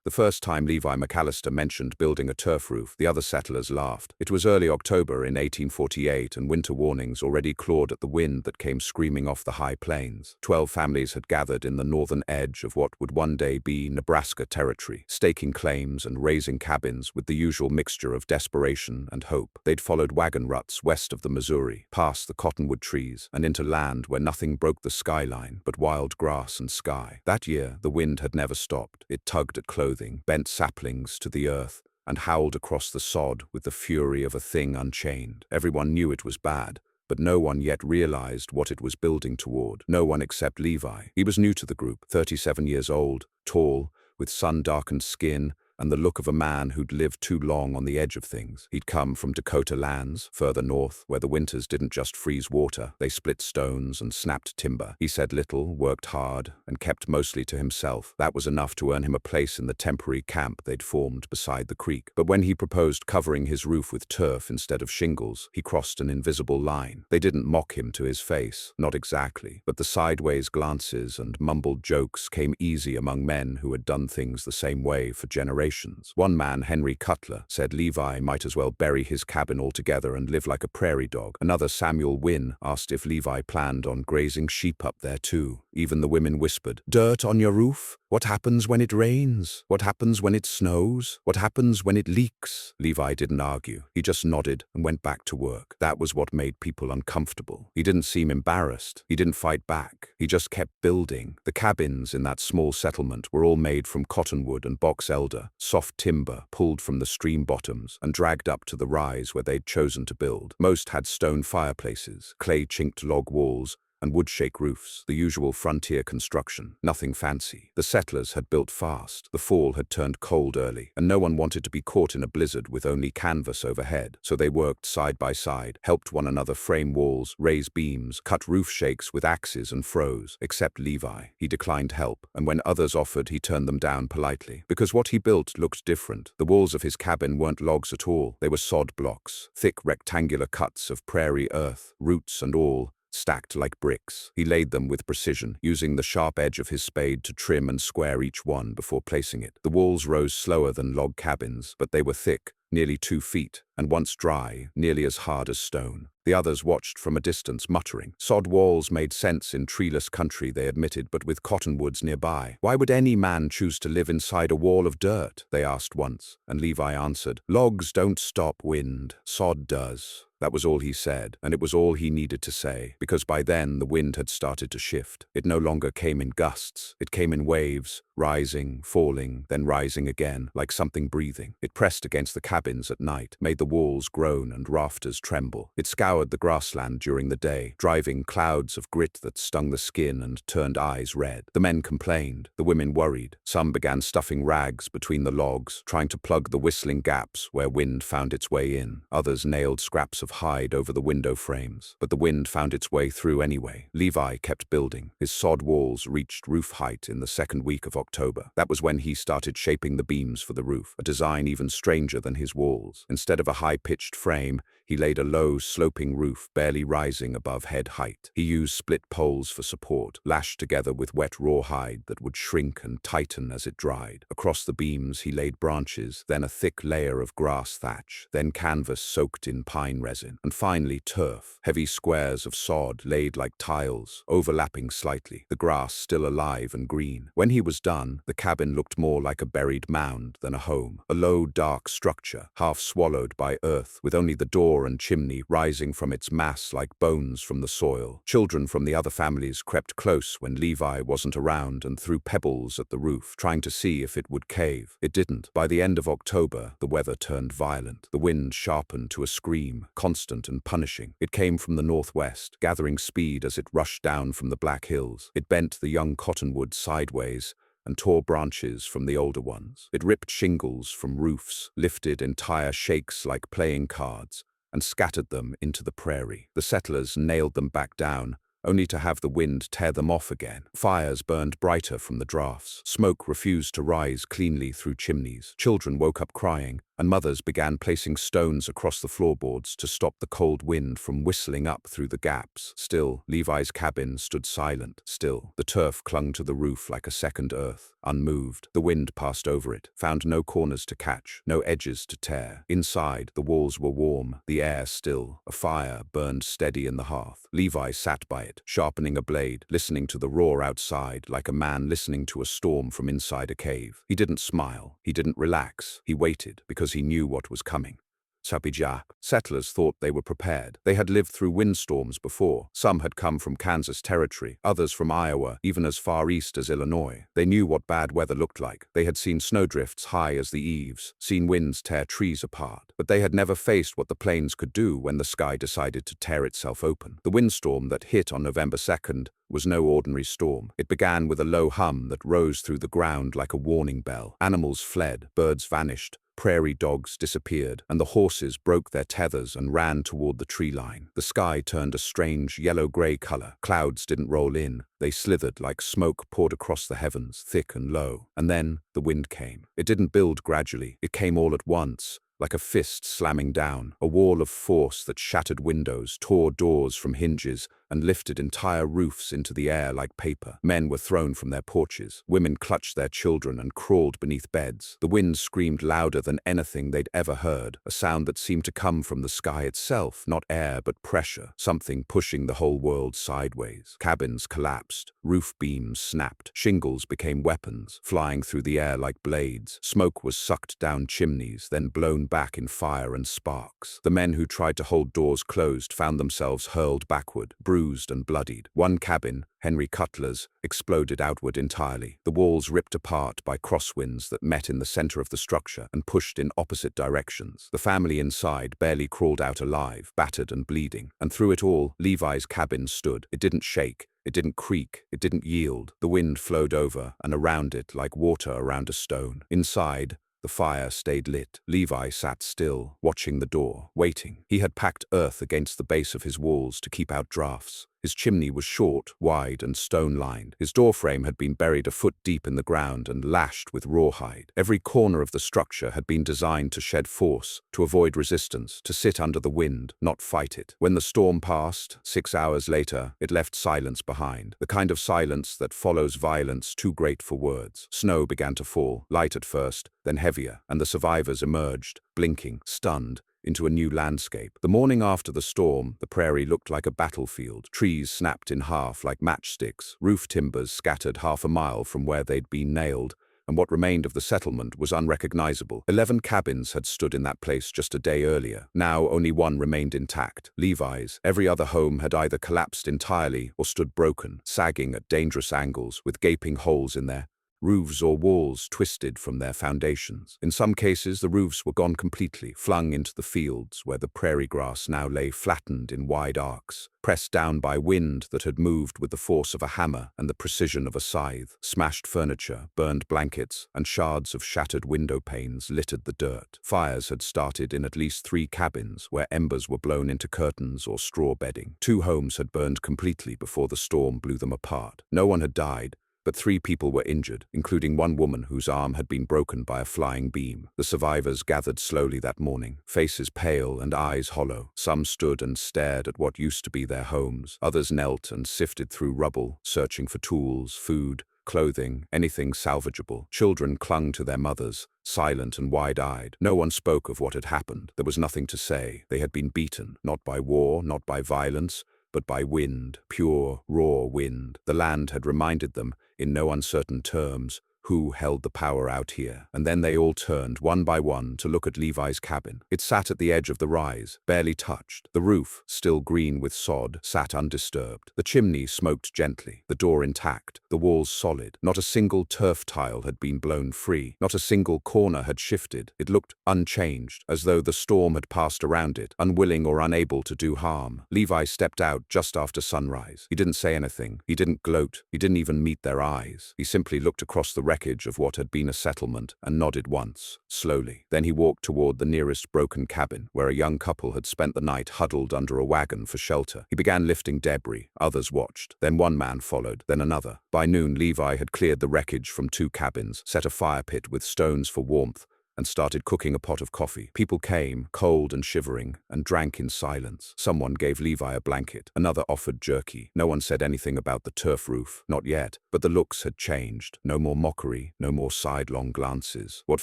The first time Levi McAllister mentioned building a turf roof, the other settlers laughed. It was early October in 1848, and winter warnings already clawed at the wind that came screaming off the high plains. 12 families had gathered in the northern edge of what would one day be Nebraska territory, staking claims and raising cabins with the usual mixture of desperation and hope. They'd followed wagon ruts west of the Missouri, past the cottonwood trees, and into land where nothing broke the skyline but wild grass and sky. That year, the wind had never stopped. It tugged at clothing, bent saplings to the earth, and howled across the sod with the fury of a thing unchained. Everyone knew it was bad, but no one yet realized what it was building toward. No one except Levi. He was new to the group, 37 years old, tall, with sun-darkened skin, and the look of a man who'd lived too long on the edge of things. He'd come from Dakota lands, further north, where the winters didn't just freeze water, they split stones and snapped timber. He said little, worked hard, and kept mostly to himself. That was enough to earn him a place in the temporary camp they'd formed beside the creek. But when he proposed covering his roof with turf instead of shingles, he crossed an invisible line. They didn't mock him to his face, not exactly, but the sideways glances and mumbled jokes came easy among men who had done things the same way for generations. One man, Henry Cutler, said Levi might as well bury his cabin altogether and live like a prairie dog. Another, Samuel Wynn, asked if Levi planned on grazing sheep up there too. Even the women whispered, "Dirt on your roof? What happens when it rains? What happens when it snows? What happens when it leaks?" Levi didn't argue. He just nodded and went back to work. That was what made people uncomfortable. He didn't seem embarrassed. He didn't fight back. He just kept building. The cabins in that small settlement were all made from cottonwood and box elder, soft timber pulled from the stream bottoms and dragged up to the rise where they'd chosen to build. Most had stone fireplaces, clay-chinked log walls, and wood-shake roofs, the usual frontier construction, nothing fancy. The settlers had built fast, the fall had turned cold early, and no one wanted to be caught in a blizzard with only canvas overhead, so they worked side by side, helped one another frame walls, raise beams, cut roof shakes with axes and froze, except Levi. He declined help, and when others offered, he turned them down politely, because what he built looked different. The walls of his cabin weren't logs at all, they were sod blocks, thick rectangular cuts of prairie earth, roots and all, stacked like bricks. He laid them with precision, using the sharp edge of his spade to trim and square each one before placing it. The walls rose slower than log cabins, but they were thick, nearly 2 feet, and once dry, nearly as hard as stone. The others watched from a distance, muttering. Sod walls made sense in treeless country, they admitted, but with cottonwoods nearby. Why would any man choose to live inside a wall of dirt? They asked once, and Levi answered, "Logs don't stop wind, sod does." That was all he said, and it was all he needed to say, because by then the wind had started to shift. It no longer came in gusts, it came in waves, rising, falling, then rising again, like something breathing. It pressed against the cabins at night, made the walls groan and rafters tremble. It scoured the grassland during the day, driving clouds of grit that stung the skin and turned eyes red. The men complained, the women worried. Some began stuffing rags between the logs, trying to plug the whistling gaps where wind found its way in. Others nailed scraps of hide over the window frames, but the wind found its way through anyway. Levi kept building. His sod walls reached roof height in the second week of October. That was when he started shaping the beams for the roof, a design even stranger than his walls. Instead of a high-pitched frame, he laid a low, sloping roof barely rising above head height. He used split poles for support, lashed together with wet rawhide that would shrink and tighten as it dried. Across the beams he laid branches, then a thick layer of grass thatch, then canvas soaked in pine resin, and finally turf, heavy squares of sod laid like tiles, overlapping slightly, the grass still alive and green. When he was done, the cabin looked more like a buried mound than a home, a low, dark structure, half swallowed by earth, with only the door and chimney rising from its mass like bones from the soil. Children from the other families crept close when Levi wasn't around and threw pebbles at the roof, trying to see if it would cave. It didn't. By the end of October, the weather turned violent. The wind sharpened to a scream, constant and punishing. It came from the northwest, gathering speed as it rushed down from the Black Hills. It bent the young cottonwood sideways and tore branches from the older ones. It ripped shingles from roofs, lifted entire shakes like playing cards, and scattered them into the prairie. The settlers nailed them back down, only to have the wind tear them off again. Fires burned brighter from the drafts. Smoke refused to rise cleanly through chimneys. Children woke up crying, and mothers began placing stones across the floorboards to stop the cold wind from whistling up through the gaps. Still, Levi's cabin stood silent. Still, the turf clung to the roof like a second earth, unmoved. The wind passed over it, found no corners to catch, no edges to tear. Inside, the walls were warm, the air still. A fire burned steady in the hearth. Levi sat by it, sharpening a blade, listening to the roar outside like a man listening to a storm from inside a cave. He didn't smile. He didn't relax. He waited because he knew what was coming. Sapijak. Settlers thought they were prepared. They had lived through windstorms before. Some had come from Kansas Territory, others from Iowa, even as far east as Illinois. They knew what bad weather looked like. They had seen snowdrifts high as the eaves, seen winds tear trees apart. But they had never faced what the plains could do when the sky decided to tear itself open. The windstorm that hit on November 2nd was no ordinary storm. It began with a low hum that rose through the ground like a warning bell. Animals fled, birds vanished, prairie dogs disappeared, and the horses broke their tethers and ran toward the tree line. The sky turned a strange yellow-gray color. Clouds didn't roll in. They slithered like smoke poured across the heavens, thick and low. And then the wind came. It didn't build gradually. It came all at once, like a fist slamming down, a wall of force that shattered windows, tore doors from hinges, and lifted entire roofs into the air like paper. Men were thrown from their porches. Women clutched their children and crawled beneath beds. The wind screamed louder than anything they'd ever heard, a sound that seemed to come from the sky itself, not air but pressure, something pushing the whole world sideways. Cabins collapsed, roof beams snapped, shingles became weapons, flying through the air like blades. Smoke was sucked down chimneys, then blown back in fire and sparks. The men who tried to hold doors closed found themselves hurled backward, bruised and bloodied. One cabin, Henry Cutler's, exploded outward entirely. The walls ripped apart by crosswinds that met in the center of the structure and pushed in opposite directions. The family inside barely crawled out alive, battered and bleeding. And through it all, Levi's cabin stood. It didn't shake. It didn't creak. It didn't yield. The wind flowed over and around it like water around a stone. Inside, the fire stayed lit. Levi sat still, watching the door, waiting. He had packed earth against the base of his walls to keep out drafts. His chimney was short, wide, and stone-lined. His doorframe had been buried a foot deep in the ground and lashed with rawhide. Every corner of the structure had been designed to shed force, to avoid resistance, to sit under the wind, not fight it. When the storm passed, 6 hours later, it left silence behind, the kind of silence that follows violence too great for words. Snow began to fall, light at first, then heavier, and the survivors emerged, blinking, stunned, into a new landscape. The morning after the storm, the prairie looked like a battlefield. Trees snapped in half like matchsticks, roof timbers scattered half a mile from where they'd been nailed, and what remained of the settlement was unrecognizable. 11 cabins had stood in that place just a day earlier. Now only one remained intact, Levi's. Every other home had either collapsed entirely or stood broken, sagging at dangerous angles, with gaping holes in their roofs or walls twisted from their foundations. In some cases, the roofs were gone completely, flung into the fields where the prairie grass now lay flattened in wide arcs, pressed down by wind that had moved with the force of a hammer and the precision of a scythe. Smashed furniture, burned blankets, and shards of shattered window panes littered the dirt. Fires had started in at least 3 cabins where embers were blown into curtains or straw bedding. 2 homes had burned completely before the storm blew them apart. No one had died, but 3 people were injured, including one woman whose arm had been broken by a flying beam. The survivors gathered slowly that morning, faces pale and eyes hollow. Some stood and stared at what used to be their homes. Others knelt and sifted through rubble, searching for tools, food, clothing, anything salvageable. Children clung to their mothers, silent and wide-eyed. No one spoke of what had happened. There was nothing to say. They had been beaten, not by war, not by violence, but by wind, pure, raw wind. The land had reminded them, in no uncertain terms, who held the power out here. And then they all turned, one by one, to look at Levi's cabin. It sat at the edge of the rise, barely touched. The roof, still green with sod, sat undisturbed. The chimney smoked gently, the door intact, the walls solid. Not a single turf tile had been blown free. Not a single corner had shifted. It looked unchanged, as though the storm had passed around it, unwilling or unable to do harm. Levi stepped out just after sunrise. He didn't say anything. He didn't gloat. He didn't even meet their eyes. He simply looked across the wreckage of what had been a settlement and nodded once, slowly. Then he walked toward the nearest broken cabin, where a young couple had spent the night huddled under a wagon for shelter. He began lifting debris. Others watched. Then one man followed, then another. By noon, Levi had cleared the wreckage from 2 cabins, set a fire pit with stones for warmth, and started cooking a pot of coffee. People came, cold and shivering, and drank in silence. Someone gave Levi a blanket. Another offered jerky. No one said anything about the turf roof, not yet, but the looks had changed. No more mockery, no more sidelong glances. What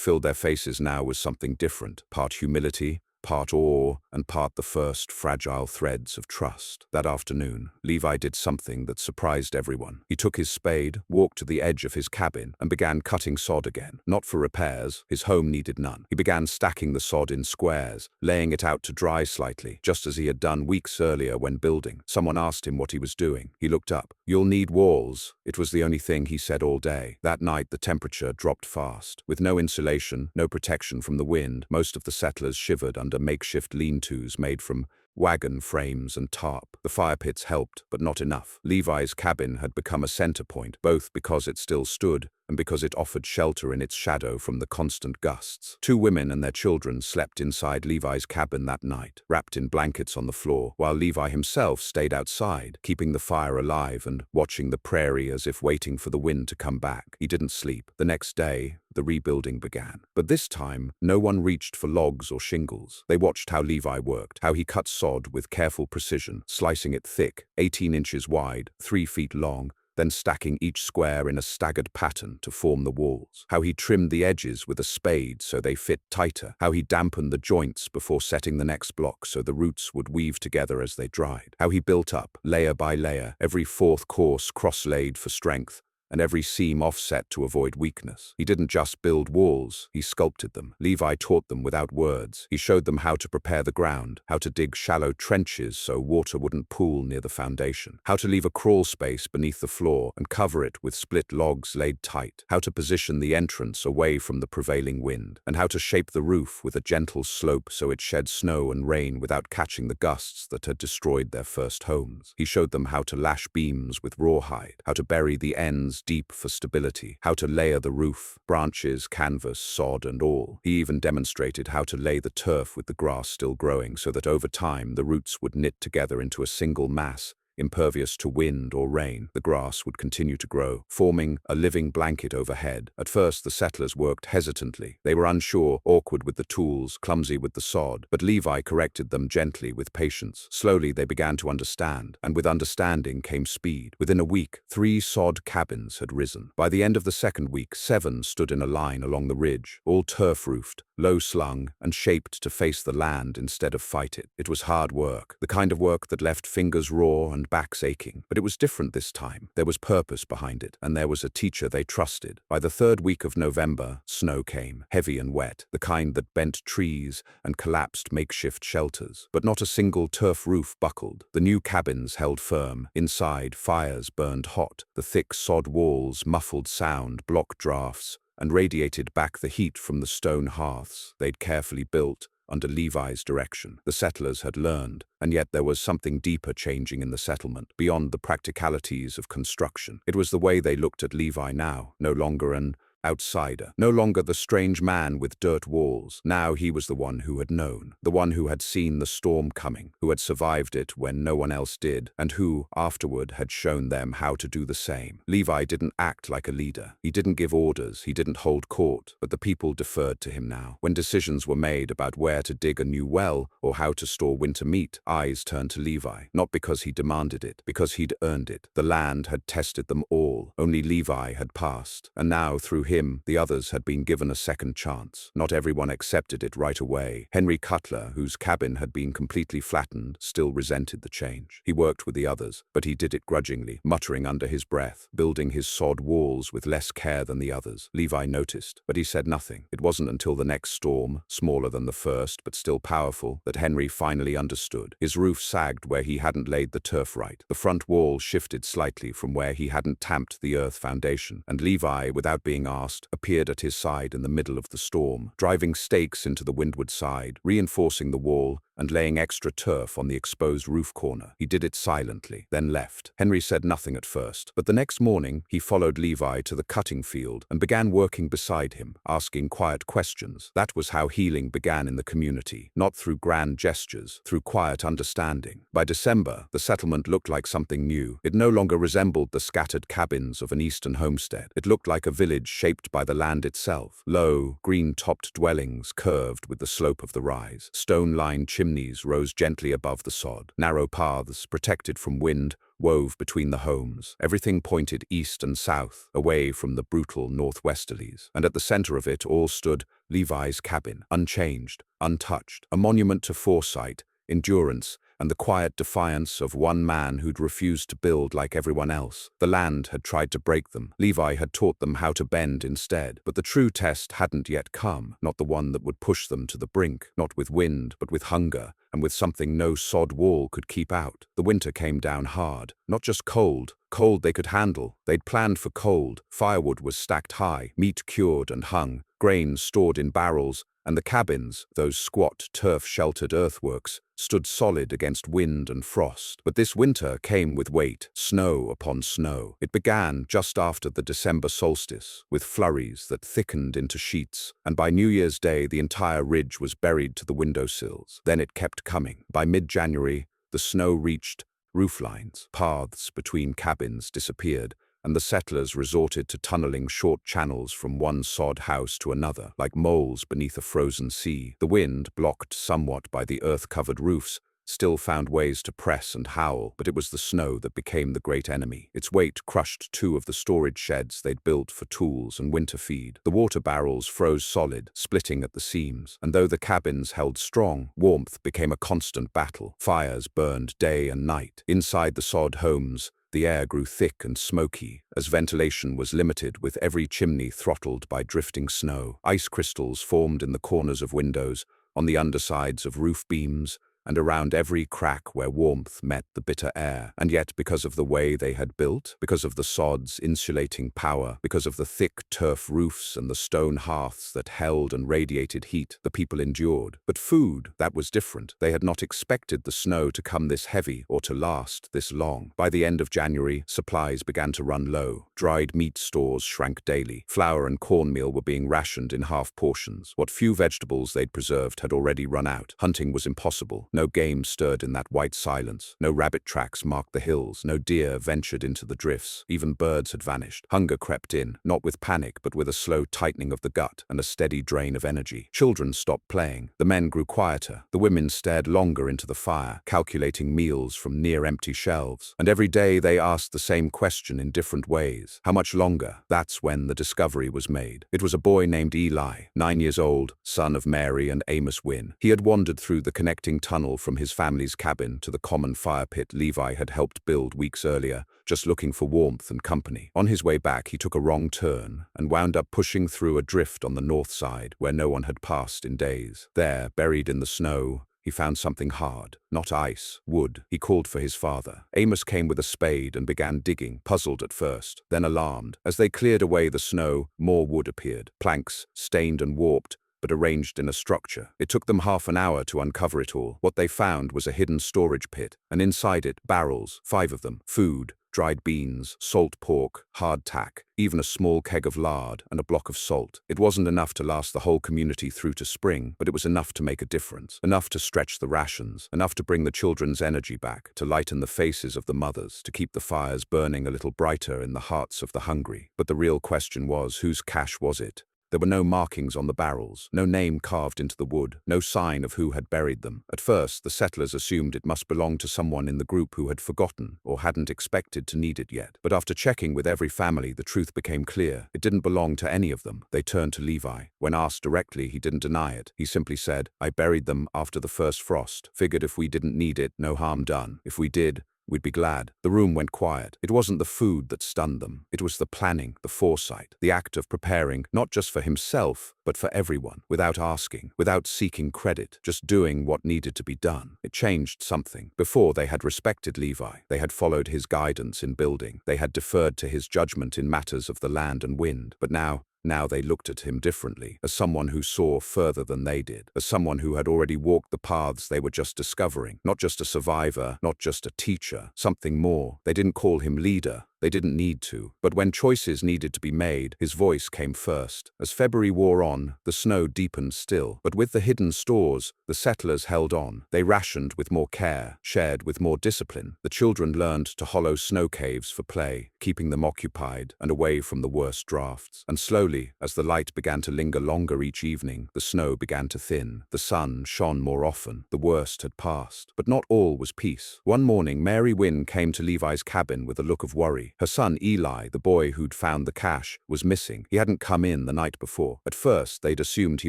filled their faces now was something different, part humility, part awe, and part the first fragile threads of trust. That afternoon, Levi did something that surprised everyone. He took his spade, walked to the edge of his cabin, and began cutting sod again. Not for repairs, his home needed none. He began stacking the sod in squares, laying it out to dry slightly, just as he had done weeks earlier when building. Someone asked him what he was doing. He looked up. "You'll need walls." It was the only thing he said all day. That night, the temperature dropped fast. With no insulation, no protection from the wind, most of the settlers shivered under makeshift lean-tos made from wagon frames and tarp. The fire pits helped, but not enough. Levi's cabin had become a center point, both because it still stood and because it offered shelter in its shadow from the constant gusts. 2 women and their children slept inside Levi's cabin that night, wrapped in blankets on the floor, while Levi himself stayed outside, keeping the fire alive and watching the prairie as if waiting for the wind to come back. He didn't sleep. The next day, the rebuilding began. But this time, no one reached for logs or shingles. They watched how Levi worked, how he cut sod with careful precision, slicing it thick, 18 inches wide, 3 feet long, then stacking each square in a staggered pattern to form the walls. How he trimmed the edges with a spade so they fit tighter. How he dampened the joints before setting the next block so the roots would weave together as they dried. How he built up, layer by layer, every fourth course cross-laid for strength, and every seam offset to avoid weakness. He didn't just build walls, he sculpted them. Levi taught them without words. He showed them how to prepare the ground, how to dig shallow trenches so water wouldn't pool near the foundation, how to leave a crawl space beneath the floor and cover it with split logs laid tight, how to position the entrance away from the prevailing wind, and how to shape the roof with a gentle slope so it shed snow and rain without catching the gusts that had destroyed their first homes. He showed them how to lash beams with rawhide, how to bury the ends deep for stability, how to layer the roof, branches, canvas, sod, and all. He even demonstrated how to lay the turf with the grass still growing so that over time the roots would knit together into a single mass, impervious to wind or rain. The grass would continue to grow, forming a living blanket overhead. At first, the settlers worked hesitantly. They were unsure, awkward with the tools, clumsy with the sod, but Levi corrected them gently with patience. Slowly, they began to understand, and with understanding came speed. Within a week, 3 sod cabins had risen. By the end of the second week, 7 stood in a line along the ridge, all turf-roofed, low-slung, and shaped to face the land instead of fight it. It was hard work, the kind of work that left fingers raw and backs aching. But it was different this time. There was purpose behind it, and there was a teacher they trusted. By the 3rd week of November, snow came, heavy and wet, the kind that bent trees and collapsed makeshift shelters. But not a single turf roof buckled. The new cabins held firm. Inside, fires burned hot. The thick sod walls muffled sound, blocked drafts, and radiated back the heat from the stone hearths they'd carefully built under Levi's direction. The settlers had learned, and yet there was something deeper changing in the settlement, beyond the practicalities of construction. It was the way they looked at Levi now, no longer an outsider, no longer the strange man with dirt walls. Now he was the one who had known, the one who had seen the storm coming, who had survived it when no one else did, and who, afterward, had shown them how to do the same. Levi didn't act like a leader. He didn't give orders, he didn't hold court, but the people deferred to him now. When decisions were made about where to dig a new well or how to store winter meat, eyes turned to Levi, not because he demanded it, because he'd earned it. The land had tested them all. Only Levi had passed, and now, through him, the others had been given a second chance. Not everyone accepted it right away. Henry Cutler, whose cabin had been completely flattened, still resented the change. He worked with the others, but he did it grudgingly, muttering under his breath, building his sod walls with less care than the others. Levi noticed, but he said nothing. It wasn't until the next storm, smaller than the first but still powerful, that Henry finally understood. His roof sagged where he hadn't laid the turf right. The front wall shifted slightly from where he hadn't tamped the earth foundation, and Levi, without being asked, appeared at his side in the middle of the storm, driving stakes into the windward side, reinforcing the wall, and laying extra turf on the exposed roof corner. He did it silently, then left. Henry said nothing at first, but the next morning he followed Levi to the cutting field and began working beside him, asking quiet questions. That was how healing began in the community, not through grand gestures, through quiet understanding. By December, the settlement looked like something new. It no longer resembled the scattered cabins of an eastern homestead. It looked like a village shaped by the land itself. Low, green-topped dwellings curved with the slope of the rise. Stone-lined chimneys rose gently above the sod. Narrow paths, protected from wind, wove between the homes. Everything pointed east and south, away from the brutal northwesterlies. And at the center of it all stood Levi's cabin, unchanged, untouched, a monument to foresight, endurance, and the quiet defiance of one man who'd refused to build like everyone else. The land had tried to break them. Levi had taught them how to bend instead. But the true test hadn't yet come, not the one that would push them to the brink, not with wind, but with hunger, and with something no sod wall could keep out. The winter came down hard, not just cold. Cold they could handle. They'd planned for cold. Firewood was stacked high, meat cured and hung, grain stored in barrels, and the cabins, those squat, turf-sheltered earthworks, stood solid against wind and frost. But this winter came with weight, snow upon snow. It began just after the December solstice, with flurries that thickened into sheets, and by New Year's Day the entire ridge was buried to the windowsills. Then it kept coming. By mid-January, the snow reached rooflines. Paths between cabins disappeared, and the settlers resorted to tunneling short channels from one sod house to another, like moles beneath a frozen sea. The wind, blocked somewhat by the earth-covered roofs, still found ways to press and howl, but it was the snow that became the great enemy. Its weight crushed two of the storage sheds they'd built for tools and winter feed. The water barrels froze solid, splitting at the seams, and though the cabins held strong, warmth became a constant battle. Fires burned day and night. Inside the sod homes, the air grew thick and smoky, as ventilation was limited, with every chimney throttled by drifting snow. Ice crystals formed in the corners of windows, on the undersides of roof beams, and around every crack where warmth met the bitter air. And yet, because of the way they had built, because of the sod's insulating power, because of the thick turf roofs and the stone hearths that held and radiated heat, the people endured. But food, that was different. They had not expected the snow to come this heavy or to last this long. By the end of January, supplies began to run low. Dried meat stores shrank daily. Flour and cornmeal were being rationed in half portions. What few vegetables they'd preserved had already run out. Hunting was impossible. No game stirred in that white silence. No rabbit tracks marked the hills. No deer ventured into the drifts. Even birds had vanished. Hunger crept in, not with panic, but with a slow tightening of the gut and a steady drain of energy. Children stopped playing. The men grew quieter. The women stared longer into the fire, calculating meals from near-empty shelves. And every day they asked the same question in different ways. How much longer? That's when the discovery was made. It was a boy named Eli, 9 years old, son of Mary and Amos Wynn. He had wandered through the connecting tunnel from his family's cabin to the common fire pit Levi had helped build weeks earlier, just looking for warmth and company. On his way back, he took a wrong turn and wound up pushing through a drift on the north side where no one had passed in days. There, buried in the snow, he found something hard, not ice, wood. He called for his father. Amos came with a spade and began digging, puzzled at first, then alarmed. As they cleared away the snow, more wood appeared, planks, stained and warped, but arranged in a structure. It took them half an hour to uncover it all. What they found was a hidden storage pit, and inside it, barrels, 5 of them, food, dried beans, salt pork, hardtack, even a small keg of lard and a block of salt. It wasn't enough to last the whole community through to spring, but it was enough to make a difference, enough to stretch the rations, enough to bring the children's energy back, to lighten the faces of the mothers, to keep the fires burning a little brighter in the hearts of the hungry. But the real question was, whose cache was it? There were no markings on the barrels, no name carved into the wood, no sign of who had buried them. At first, the settlers assumed it must belong to someone in the group who had forgotten or hadn't expected to need it yet. But after checking with every family, the truth became clear. It didn't belong to any of them. They turned to Levi. When asked directly, he didn't deny it. He simply said, "I buried them after the first frost. Figured if we didn't need it, no harm done. If we did, we'd be glad." The room went quiet. It wasn't the food that stunned them. It was the planning, the foresight, the act of preparing, not just for himself, but for everyone, without asking, without seeking credit, just doing what needed to be done. It changed something. Before, they had respected Levi. They had followed his guidance in building. They had deferred to his judgment in matters of the land and wind. But now Now they looked at him differently, as someone who saw further than they did, as someone who had already walked the paths they were just discovering. Not just a survivor, not just a teacher, something more. They didn't call him leader. They didn't need to. But when choices needed to be made, his voice came first. As February wore on, the snow deepened still. But with the hidden stores, the settlers held on. They rationed with more care, shared with more discipline. The children learned to hollow snow caves for play, keeping them occupied and away from the worst drafts. And slowly, as the light began to linger longer each evening, the snow began to thin. The sun shone more often. The worst had passed. But not all was peace. One morning, Mary Wynne came to Levi's cabin with a look of worry. Her son Eli, the boy who'd found the cache, was missing. He hadn't come in the night before. At first, they'd assumed he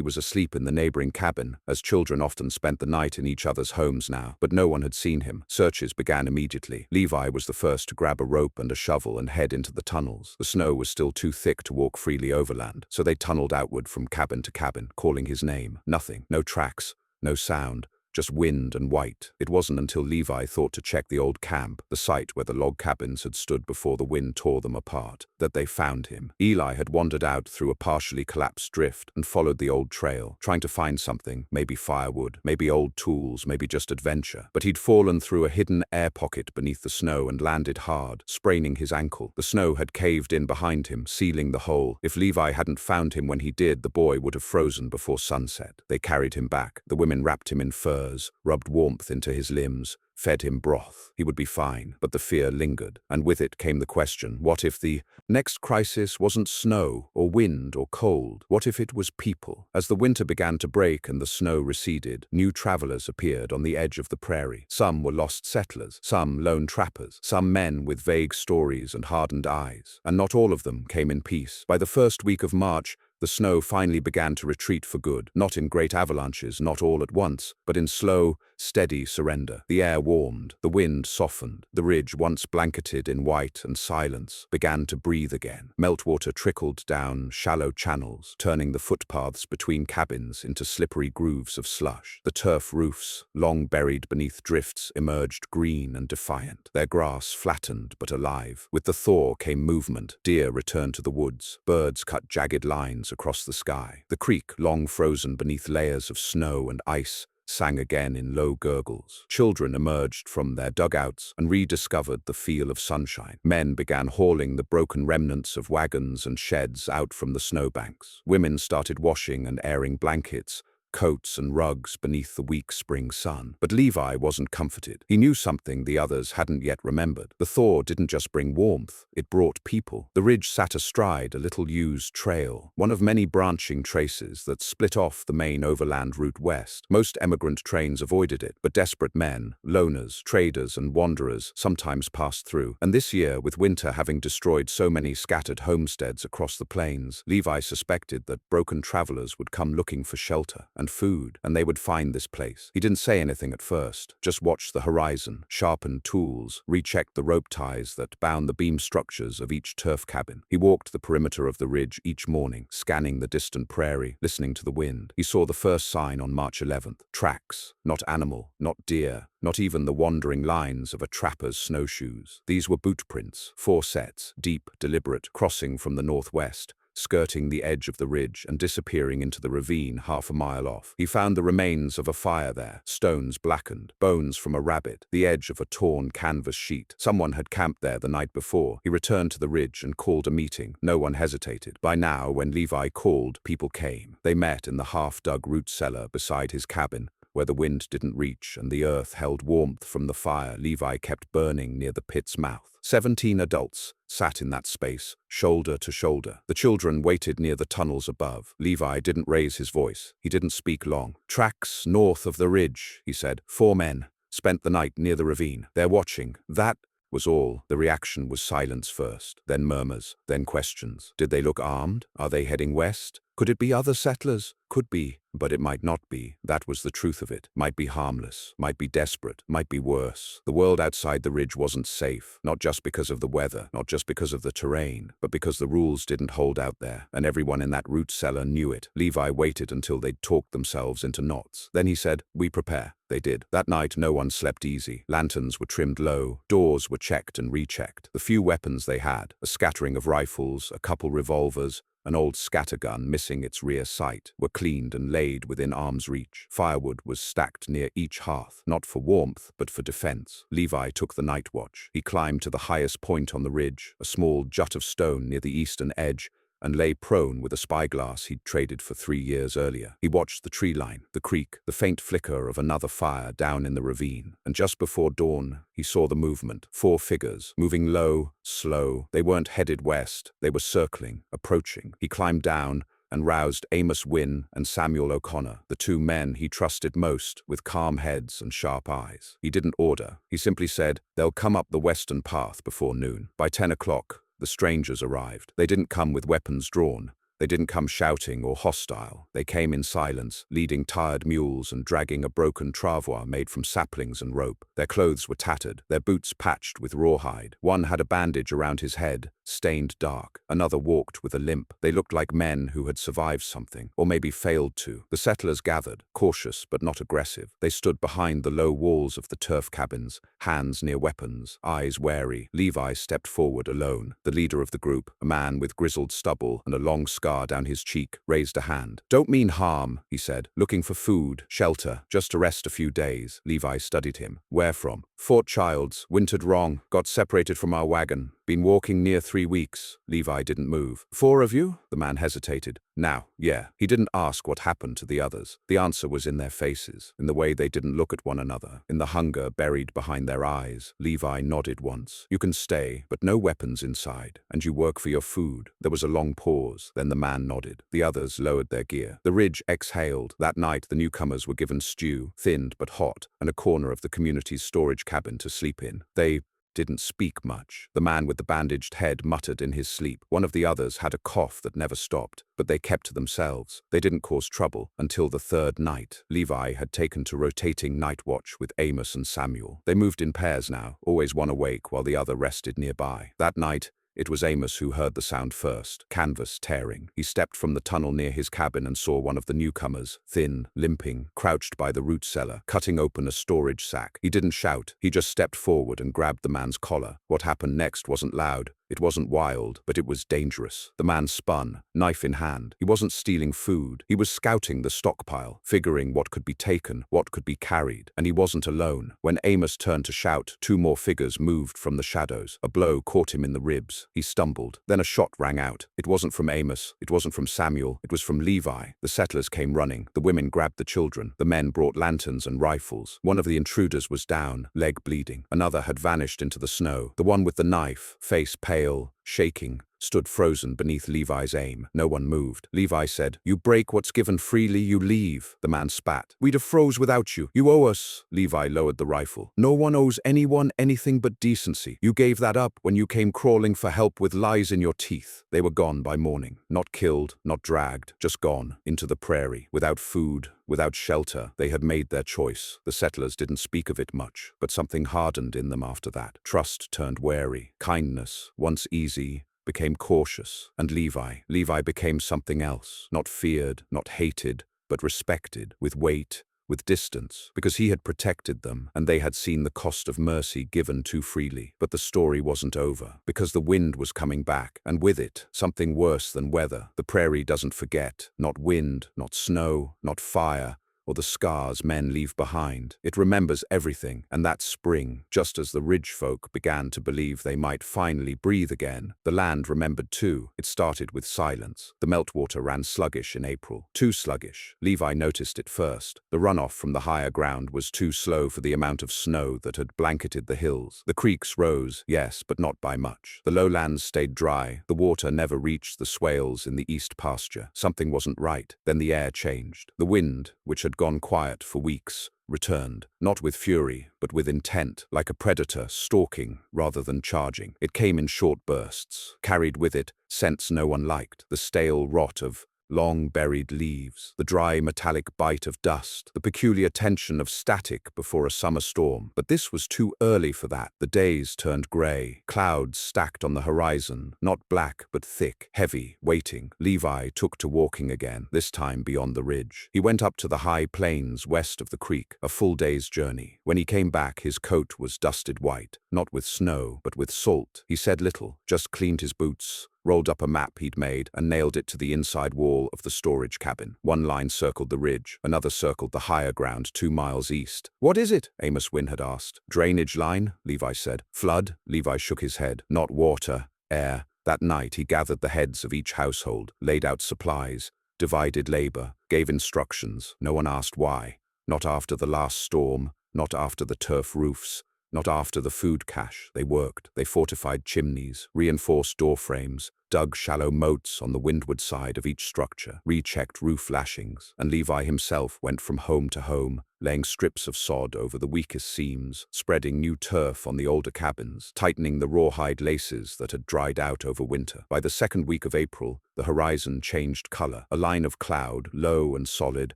was asleep in the neighboring cabin, as children often spent the night in each other's homes now. But no one had seen him. Searches began immediately. Levi was the first to grab a rope and a shovel and head into the tunnels. The snow was still too thick to walk freely overland, so they tunneled outward from cabin to cabin, calling his name. Nothing. No tracks. No sound. Just wind and white. It wasn't until Levi thought to check the old camp, the site where the log cabins had stood before the wind tore them apart, that they found him. Eli had wandered out through a partially collapsed drift and followed the old trail, trying to find something, maybe firewood, maybe old tools, maybe just adventure. But he'd fallen through a hidden air pocket beneath the snow and landed hard, spraining his ankle. The snow had caved in behind him, sealing the hole. If Levi hadn't found him when he did, the boy would have frozen before sunset. They carried him back. The women wrapped him in furs, rubbed warmth into his limbs, fed him broth. He would be fine, but the fear lingered, and with it came the question, what if the next crisis wasn't snow or wind or cold? What if it was people? As the winter began to break and the snow receded, new travelers appeared on the edge of the prairie. Some were lost settlers, some lone trappers, some men with vague stories and hardened eyes, and not all of them came in peace. By the first week of March, the snow finally began to retreat for good, not in great avalanches, not all at once, but in slow, steady surrender. The air warmed, the wind softened, the ridge, once blanketed in white and silence, began to breathe again. Meltwater trickled down shallow channels, turning the footpaths between cabins into slippery grooves of slush. The turf roofs, long buried beneath drifts, emerged green and defiant, their grass flattened but alive. With the thaw came movement. Deer returned to the woods. Birds cut jagged lines across the sky. The creek, long frozen beneath layers of snow and ice, sang again in low gurgles. Children emerged from their dugouts and rediscovered the feel of sunshine. Men began hauling the broken remnants of wagons and sheds out from the snowbanks. Women started washing and airing blankets, coats and rugs beneath the weak spring sun. But Levi wasn't comforted. He knew something the others hadn't yet remembered. The thaw didn't just bring warmth, it brought people. The ridge sat astride a little used trail, one of many branching traces that split off the main overland route west. Most emigrant trains avoided it, but desperate men, loners, traders and wanderers sometimes passed through. And this year, with winter having destroyed so many scattered homesteads across the plains, Levi suspected that broken travelers would come looking for shelter and food, and they would find this place. He didn't say anything at first, just watched the horizon, sharpened tools, rechecked the rope ties that bound the beam structures of each turf cabin. He walked the perimeter of the ridge each morning, scanning the distant prairie, listening to the wind. He saw the first sign on March 11th. Tracks, not animal, not deer, not even the wandering lines of a trapper's snowshoes. These were boot prints, 4 sets, deep, deliberate, crossing from the northwest, skirting the edge of the ridge and disappearing into the ravine half a mile off. He found the remains of a fire there, stones blackened, bones from a rabbit, the edge of a torn canvas sheet. Someone had camped there the night before. He returned to the ridge and called a meeting. No one hesitated. By now, when Levi called, people came. They met in the half-dug root cellar beside his cabin, where the wind didn't reach and the earth held warmth from the fire Levi kept burning near the pit's mouth. 17 adults sat in that space, shoulder to shoulder. The children waited near the tunnels above. Levi didn't raise his voice. He didn't speak long. "Tracks north of the ridge," he said. 4 men spent the night near the ravine. They're watching. That was all. The reaction was silence first, then murmurs, then questions. Did they look armed? Are they heading west? Could it be other settlers? Could be, but it might not be. That was the truth of it. Might be harmless, might be desperate, might be worse. The world outside the ridge wasn't safe, not just because of the weather, not just because of the terrain, but because the rules didn't hold out there, and everyone in that root cellar knew it. Levi waited until they'd talked themselves into knots. Then he said, "We prepare." They did. That night, no one slept easy. Lanterns were trimmed low, doors were checked and rechecked. The few weapons they had, a scattering of rifles, a couple revolvers, An old scattergun missing its rear sight were cleaned and laid within arm's reach. Firewood was stacked near each hearth, not for warmth, but for defense. Levi took the night watch. He climbed to the highest point on the ridge, a small jut of stone near the eastern edge, and lay prone with a spyglass he'd traded for 3 years earlier. He watched the tree line, the creek, the faint flicker of another fire down in the ravine, and just before dawn, he saw the movement. 4 figures, moving low, slow. They weren't headed west, they were circling, approaching. He climbed down and roused Amos Wynne and Samuel O'Connor, the 2 men he trusted most, with calm heads and sharp eyes. He didn't order. He simply said, "They'll come up the western path before noon." By 10 o'clock, the strangers arrived. They didn't come with weapons drawn. They didn't come shouting or hostile. They came in silence, leading tired mules and dragging a broken travois made from saplings and rope. Their clothes were tattered, their boots patched with rawhide. One had a bandage around his head, stained dark. Another walked with a limp. They looked like men who had survived something, or maybe failed to. The settlers gathered, cautious but not aggressive. They stood behind the low walls of the turf cabins, hands near weapons, eyes wary. Levi stepped forward alone. The leader of the group, a man with grizzled stubble and a long scar down his cheek, raised a hand. "Don't mean harm," he said. "Looking for food, shelter, just to rest a few days." Levi studied him. "Where from?" "Fort Childs. Wintered wrong. Got separated from our wagon. Been walking near 3 weeks." Levi didn't move. "4 of you?" The man hesitated. "Now, yeah." He didn't ask what happened to the others. The answer was in their faces, in the way they didn't look at one another, in the hunger buried behind their eyes. Levi nodded once. "You can stay, but no weapons inside, and you work for your food." There was a long pause, then the man nodded. The others lowered their gear. The ridge exhaled. That night, the newcomers were given stew, thinned but hot, and a corner of the community's storage cabin to sleep in. They didn't speak much. The man with the bandaged head muttered in his sleep. One of the others had a cough that never stopped, but they kept to themselves. They didn't cause trouble until the 3rd night. Levi had taken to rotating night watch with Amos and Samuel. They moved in pairs now, always one awake while the other rested nearby. That night, it was Amos who heard the sound first, canvas tearing. He stepped from the tunnel near his cabin and saw one of the newcomers, thin, limping, crouched by the root cellar, cutting open a storage sack. He didn't shout. He just stepped forward and grabbed the man's collar. What happened next wasn't loud. It wasn't wild, but it was dangerous. The man spun, knife in hand. He wasn't stealing food. He was scouting the stockpile, figuring what could be taken, what could be carried. And he wasn't alone. When Amos turned to shout, 2 more figures moved from the shadows. A blow caught him in the ribs. He stumbled. Then a shot rang out. It wasn't from Amos. It wasn't from Samuel. It was from Levi. The settlers came running. The women grabbed the children. The men brought lanterns and rifles. One of the intruders was down, leg bleeding. Another had vanished into the snow. The one with the knife, face pale, shaking, stood frozen beneath Levi's aim. No one moved. Levi said, "You break what's given freely, you leave." The man spat. "We'd have froze without you. You owe us." Levi lowered the rifle. "No one owes anyone anything but decency. You gave that up when you came crawling for help with lies in your teeth." They were gone by morning. Not killed, not dragged, just gone, into the prairie, without food, without shelter. They had made their choice. The settlers didn't speak of it much, but something hardened in them after that. Trust turned wary. Kindness, once easy, became cautious. And Levi became something else. Not feared, not hated, but respected, with weight, with distance, because he had protected them, and they had seen the cost of mercy given too freely. But the story wasn't over, because the wind was coming back, and with it, something worse than weather. The prairie doesn't forget. Not wind, not snow, not fire, or the scars men leave behind. It remembers everything, and that spring, just as the ridge folk began to believe they might finally breathe again, the land remembered too. It started with silence. The meltwater ran sluggish in April. Too sluggish. Levi noticed it first. The runoff from the higher ground was too slow for the amount of snow that had blanketed the hills. The creeks rose, yes, but not by much. The lowlands stayed dry. The water never reached the swales in the east pasture. Something wasn't right. Then the air changed. The wind, which had gone quiet for weeks, returned, not with fury, but with intent, like a predator stalking rather than charging. It came in short bursts, carried with it scents no one liked, the stale rot of long-buried leaves, the dry metallic bite of dust, the peculiar tension of static before a summer storm. But this was too early for that. The days turned grey, clouds stacked on the horizon, not black but thick, heavy, waiting. Levi took to walking again, this time beyond the ridge. He went up to the high plains west of the creek, a full day's journey. When he came back, his coat was dusted white, not with snow, but with salt. He said little, just cleaned his boots, rolled up a map he'd made, and nailed it to the inside wall of the storage cabin. One line circled the ridge, another circled the higher ground 2 miles east. "What is it?" Amos Wynne had asked. "Drainage line," Levi said. "Flood?" Levi shook his head. "Not water, air." That night he gathered the heads of each household, laid out supplies, divided labor, gave instructions. No one asked why. Not after the last storm, not after the turf roofs, not after the food cache. They worked. They fortified chimneys, reinforced door frames, dug shallow moats on the windward side of each structure, rechecked roof lashings, and Levi himself went from home to home, laying strips of sod over the weakest seams, spreading new turf on the older cabins, tightening the rawhide laces that had dried out over winter. By the second week of April, the horizon changed color. A line of cloud, low and solid,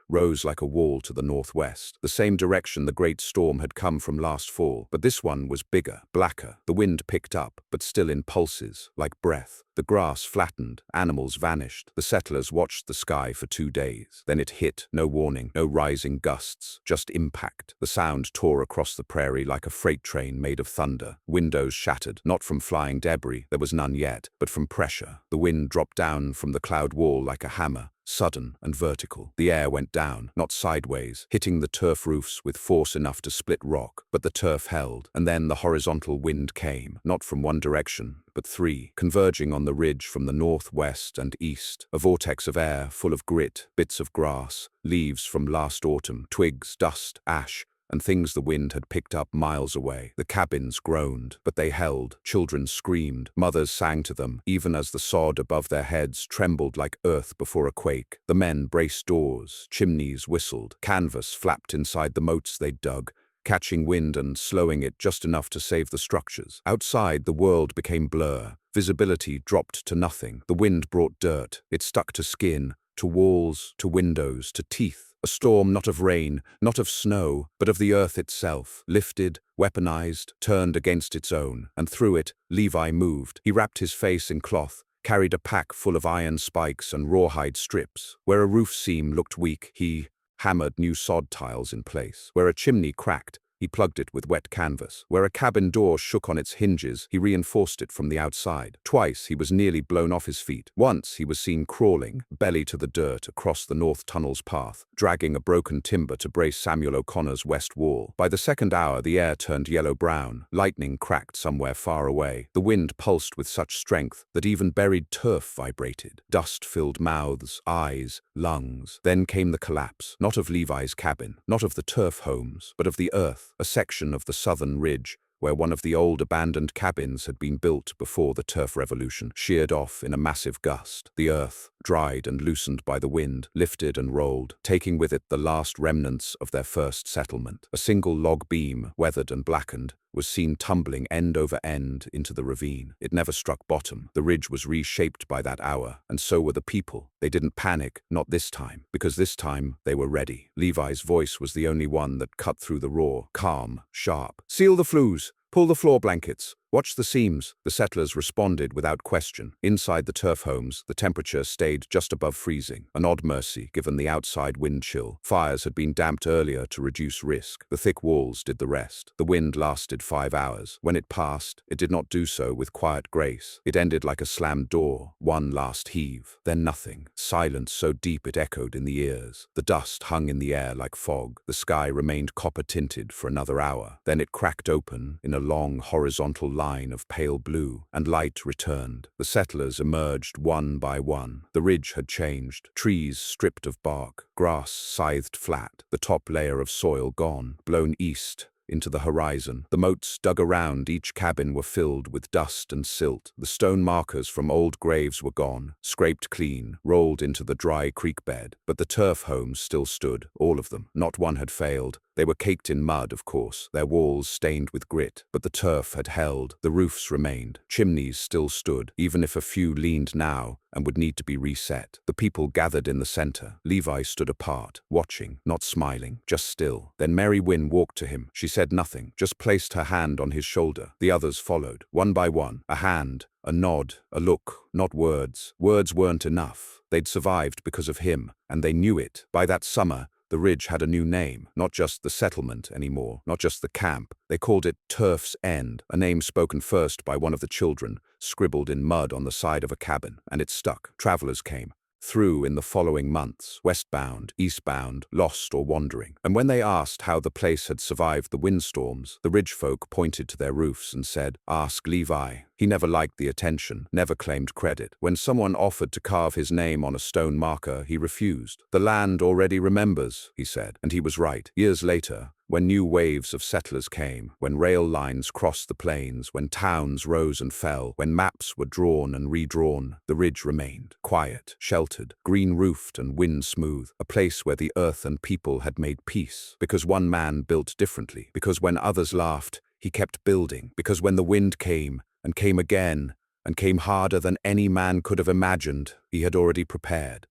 rose like a wall to the northwest, the same direction the great storm had come from last fall. But this one was bigger, blacker. The wind picked up, but still in pulses, like breath. The grass flattened, animals vanished. The settlers watched the sky for 2 days. Then it hit, no warning, no rising gusts, just impact. The sound tore across the prairie like a freight train made of thunder. Windows shattered, not from flying debris, there was none yet, but from pressure. The wind dropped down from the cloud wall like a hammer, sudden and vertical. The air went down, not sideways, hitting the turf roofs with force enough to split rock, but the turf held. And then the horizontal wind came, not from one direction, but 3, converging on the ridge from the north, west, and east. A vortex of air full of grit, bits of grass, leaves from last autumn, twigs, dust, ash, and things the wind had picked up miles away. The cabins groaned, but they held. Children screamed. Mothers sang to them, even as the sod above their heads trembled like earth before a quake. The men braced doors, chimneys whistled, canvas flapped inside the moats they'd dug, catching wind and slowing it just enough to save the structures. Outside, the world became blur. Visibility dropped to nothing. The wind brought dirt. It stuck to skin, to walls, to windows, to teeth. A storm not of rain, not of snow, but of the earth itself, lifted, weaponized, turned against its own. And through it, Levi moved. He wrapped his face in cloth, carried a pack full of iron spikes and rawhide strips. Where a roof seam looked weak, he hammered new sod tiles in place. Where a chimney cracked, he plugged it with wet canvas. Where a cabin door shook on its hinges, he reinforced it from the outside. Twice he was nearly blown off his feet. Once he was seen crawling, belly to the dirt, across the North Tunnel's path, dragging a broken timber to brace Samuel O'Connor's west wall. By the second hour, the air turned yellow-brown. Lightning cracked somewhere far away. The wind pulsed with such strength that even buried turf vibrated. Dust filled mouths, eyes, lungs. Then came the collapse, not of Levi's cabin, not of the turf homes, but of the earth. A section of the southern ridge, where one of the old abandoned cabins had been built before the turf revolution, sheared off in a massive gust. The earth, dried and loosened by the wind, lifted and rolled, taking with it the last remnants of their first settlement. A single log beam, weathered and blackened, was seen tumbling end over end into the ravine. It never struck bottom. The ridge was reshaped by that hour, and so were the people. They didn't panic, not this time, because this time they were ready. Levi's voice was the only one that cut through the roar, calm, sharp. "Seal the flues! Pull the floor blankets! Watch the seams." The settlers responded without question. Inside the turf homes, the temperature stayed just above freezing, an odd mercy given the outside wind chill. Fires had been damped earlier to reduce risk. The thick walls did the rest. The wind lasted 5 hours. When it passed, it did not do so with quiet grace. It ended like a slammed door, one last heave, then nothing. Silence so deep it echoed in the ears. The dust hung in the air like fog. The sky remained copper-tinted for another hour. Then it cracked open in a long horizontal line of pale blue, and light returned. The settlers emerged one by one. The ridge had changed. Trees stripped of bark, grass scythed flat, the top layer of soil gone, blown east into the horizon. The moats dug around each cabin were filled with dust and silt. The stone markers from old graves were gone, scraped clean, rolled into the dry creek bed. But the turf homes still stood, all of them. Not one had failed. They were caked in mud, of course, their walls stained with grit, but the turf had held. The roofs remained. Chimneys still stood, even if a few leaned now and would need to be reset. The people gathered in the center. Levi stood apart, watching, not smiling, just still. Then Mary Wynne walked to him. She said nothing, just placed her hand on his shoulder. The others followed, one by one. A hand, a nod, a look, not words. Words weren't enough. They'd survived because of him, and they knew it. By that summer, The ridge had a new name, not just the settlement anymore, not just the camp. They called it Turf's End, a name spoken first by one of the children, scribbled in mud on the side of a cabin, and it stuck. Travelers came through in the following months, westbound, eastbound, lost or wandering. And when they asked how the place had survived the windstorms, the ridge folk pointed to their roofs and said, "Ask Levi." He never liked the attention, never claimed credit. When someone offered to carve his name on a stone marker, he refused. "The land already remembers," he said, and he was right. Years later, when new waves of settlers came, when rail lines crossed the plains, when towns rose and fell, when maps were drawn and redrawn, the ridge remained, quiet, sheltered, green-roofed and wind-smooth, a place where the earth and people had made peace, because one man built differently, because when others laughed, he kept building, because when the wind came, and came again, and came harder than any man could have imagined, he had already prepared.